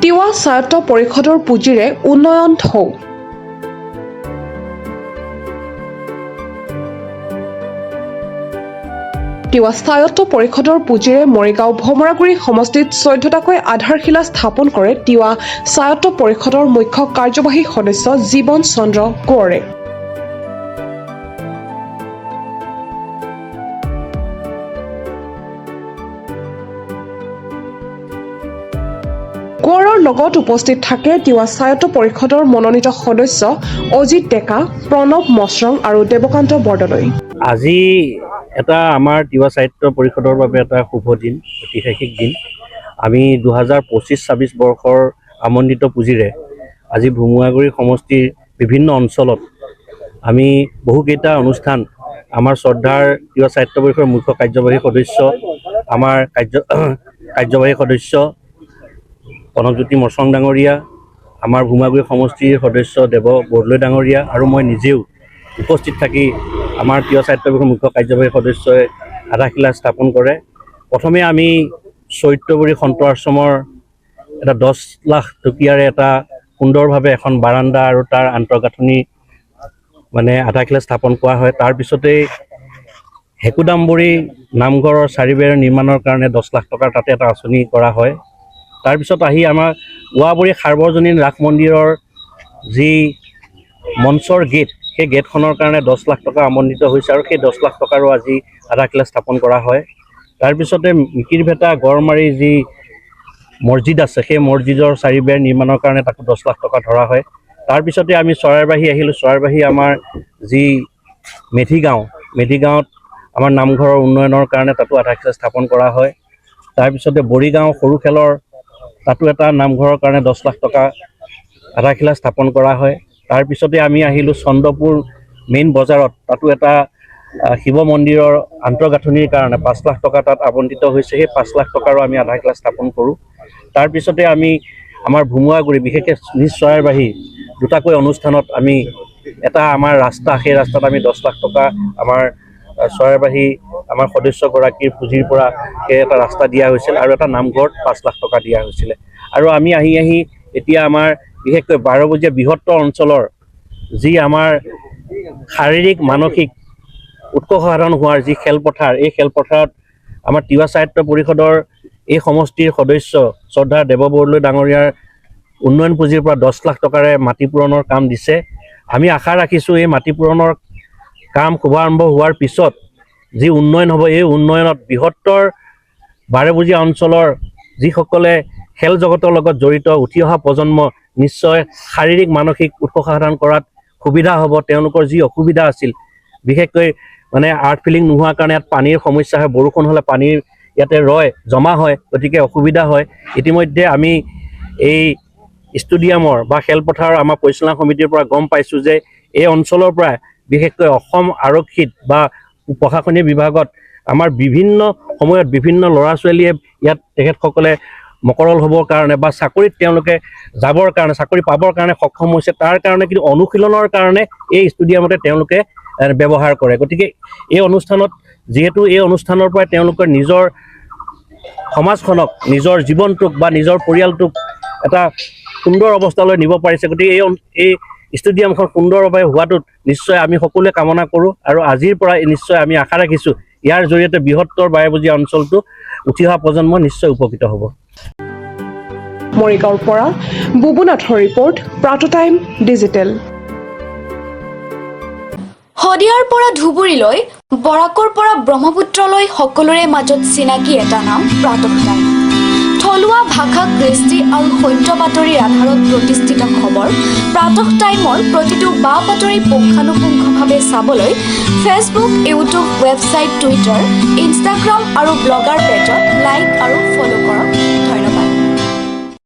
তিৱা স্বায়ত্ত পৰিষদৰ পুঁজিৰে উন্নয়ন ঢৌ। তিৱা স্বায়ত্ত পৰিষদৰ পুঁজিৰে মৰিগাঁও ভমৰাগুৰি সমষ্টিত 14টাকৈ আধাৰশিলা স্থাপন কৰে তিৱা স্বায়ত্ত পৰিষদৰ মুখ্য কাৰ্যবাহী সদস্য জীৱন চন্দ্ৰ কোঁৱৰে। কোঁৱৰৰ লগত উপস্থিত থাকে তিৱা স্বায়ত্ত পৰিষদৰ মনোনীত সদস্য অজিত ডেকা, প্ৰণৱ মশ্ৰং আৰু দেৱকান্ত বৰদলৈ। আজি এটা আমাৰ তিৱা স্বায়ত্ত পৰিষদৰ বাবে এটা শুভ দিন, ঐতিহাসিক দিন। আমি 2025-26 বৰ্ষৰ আমন্ত্ৰিত পুঁজিৰে আজি ভুমুৱাগুৰি সমষ্টিৰ বিভিন্ন অঞ্চলত আমি বহুকেইটা অনুষ্ঠান আমাৰ শ্ৰদ্ধাৰ তিৱা স্বায়ত্ত পৰিষদৰ মুখ্য কাৰ্যবাহী সদস্য, আমাৰ কাৰ্যবাহী সদস্য প্ৰণৱজ্যোতি মশ্ৰং ডাঙৰীয়া, আমাৰ ভুমুৱাগুৰি সমষ্টিৰ সদস্য দেৱ বৰদলৈ ডাঙৰীয়া আৰু মই নিজেও উপস্থিত থাকি আমাৰ তিৱা স্বায়ত্ত পৰিষদৰ মুখ্য কাৰ্যবাহী সদস্যই আধাৰশিলা স্থাপন কৰে। প্ৰথমে আমি চৰিত্ৰবৰী সন্ত আশ্ৰমৰ এটা 10 লাখ টকীয়াৰে এটা সুন্দৰভাৱে এখন বাৰাণ্ডা আৰু তাৰ আন্তঃগাঁথনি আধাৰশিলা স্থাপন কৰা হয়। তাৰপিছতেই হেকুদাম্বৰী নামঘৰৰ চাৰিবেৰ নিৰ্মাণৰ কাৰণে 10 লাখ টকাৰ তাতে এটা আঁচনি কৰা হয়। তাৰপিছত আহি আমাৰ ৱাবৰী সাৰ্বজনীন ৰাস মন্দিৰৰ যি মঞ্চৰ গেট, সেই গেটখনৰ কাৰণে 10 লাখ টকা আমন্ত্ৰিত হৈছে আৰু সেই 10 লাখ টকাৰো আজি আধাৰশিলা স্থাপন কৰা হয়। তাৰপিছতে মিকিৰভেটা গড়মাৰী যি মছজিদ আছে, সেই মছজিদৰ চাৰিবেৰ নিৰ্মাণৰ কাৰণে তাকো 10 লাখ টকা ধৰা হয়। তাৰপিছতে আমি চৰাইবাহী আহিলোঁ। চৰাইবাহী আমাৰ যি মেধিগাঁৱত আমাৰ নামঘৰৰ উন্নয়নৰ কাৰণে তাতো আধাৰশিলা স্থাপন কৰা হয়। তাৰপিছতে বৰিগাঁও সৰু খেলৰ তাতো এটা নামঘৰৰ কাৰণে 10 লাখ টকা আধাৰশিলা স্থাপন কৰা হয়। তাৰপিছতে আমি আহিলোঁ চন্দ্ৰপুৰ মেইন বজাৰত, তাতো এটা শিৱ মন্দিৰৰ আন্তঃগাঁথনিৰ কাৰণে 5 লাখ টকা তাত আবণ্টিত হৈছে। সেই 5 লাখ টকাৰো আমি আধাৰশিলা স্থাপন কৰোঁ। তাৰপিছতে আমি আমাৰ ভুমুৱাগুৰি, বিশেষকৈ নিজ চৰাইবাহী দুটাকৈ অনুষ্ঠানত আমি এটা আমাৰ ৰাস্তা, সেই ৰাস্তাত আমি 10 লাখ টকা আমাৰ চৰাইবাহী আমাৰ সদস্যগৰাকীৰ পুঁজিৰ পৰা সেই এটা ৰাস্তা দিয়া হৈছিল আৰু এটা নামঘৰত 5 লাখ টকা দিয়া হৈছিলে। আৰু আমি আহি এতিয়া আমাৰ বিশেষকৈ 12 বজীয়া বৃহত্তৰ অঞ্চলৰ যি আমাৰ শাৰীৰিক মানসিক উৎকৰ্ষ সাধন হোৱাৰ যি খেলপথাৰ, এই খেলপথাৰত আমাৰ তিৱা স্বায়ত্ত পৰিষদৰ এই সমষ্টিৰ সদস্য শ্ৰদ্ধাৰ দেৱ বৰদলৈ ডাঙৰীয়াৰ উন্নয়ন পুঁজিৰ পৰা 10 লাখ টকাৰে মাটি পূৰণৰ কাম দিছে। আমি আশা ৰাখিছোঁ এই মাটি পূৰণৰ কাম শুভাৰম্ভ হোৱাৰ পিছত যি উন্নয়ন হ'ব, এই উন্নয়নত বৃহত্তৰ 12 বজীয়া অঞ্চলৰ যিসকলে খেল জগতৰ লগত জড়িত উঠি অহা প্ৰজন্ম নিশ্চয় শাৰীৰিক মানসিক উৎকৰ্ষ সাধন কৰাত সুবিধা হ'ব। তেওঁলোকৰ যি অসুবিধা আছিল, বিশেষকৈ আৰ্ট ফিলিং নোহোৱাৰ কাৰণে ইয়াত পানীৰ সমস্যা হয়, বৰষুণ হ'লে পানীৰ ইয়াতে জমা হয়, গতিকে অসুবিধা হয়। ইতিমধ্যে আমি এই ষ্টেডিয়ামৰ বা খেলপথাৰৰ আমাৰ পৰিচালনা সমিতিৰ পৰা গম পাইছোঁ যে এই অঞ্চলৰ পৰা বিশেষকৈ অসম আৰক্ষীত বা প্ৰশাসনিক বিভাগত আমাৰ বিভিন্ন সময়ত বিভিন্ন ল'ৰা ছোৱালীয়ে ইয়াত তেখেতসকলে মকৰল হ'বৰ কাৰণে বা চাকৰিত তেওঁলোকে যাবৰ কাৰণে, চাকৰি পাবৰ কাৰণে সক্ষম হৈছে। তাৰ কাৰণে কিন্তু অনুশীলনৰ কাৰণে এই ষ্টেডিয়ামতে তেওঁলোকে ব্যৱহাৰ কৰে। গতিকে এই অনুষ্ঠানত যিহেতু এই অনুষ্ঠানৰ পৰাই তেওঁলোকে নিজৰ সমাজখনক, নিজৰ জীৱনটোক বা নিজৰ পৰিয়ালটোক এটা সুন্দৰ অৱস্থালৈ নিব পাৰিছে। গতিকে এই ষ্টেডিয়ামখন সুন্দৰভাৱে হোৱাটোত নিশ্চয় আমি সকলোৱে কামনা কৰোঁ আৰু আজিৰ পৰা নিশ্চয় আমি আশা ৰাখিছোঁ ইয়াৰ জৰিয়তে বৃহত্তৰ 12 বজীয়া অঞ্চলটো উঠি অহা প্ৰজন্ম নিশ্চয় উপকৃত হ'ব। মৰিগাঁৱৰ পৰা বুবুনাথৰ ৰিপৰ্ট, প্ৰাটো টাইম ডিজিটেল। শদিয়াৰ পৰা ধুবুৰীলৈ, বৰাকৰ পৰা ব্ৰহ্মপুত্ৰলৈ সকলোৰে মাজত চিনাকি এটা নাম প্ৰাতঃ টাইম। থলুৱা ভাষা, কৃষ্টি আৰু সত্য বাতৰিৰ আধাৰত প্ৰতিষ্ঠিত খবৰ প্ৰাতঃ টাইমৰ প্ৰতিটো বা বাতৰি পুংখানুপুংখভাৱে চাবলৈ Facebook, YouTube, website, Twitter, Instagram আৰু ব্লগাৰ পেজত লাইক আৰু ফ'ল' কৰক। ধন্যবাদ।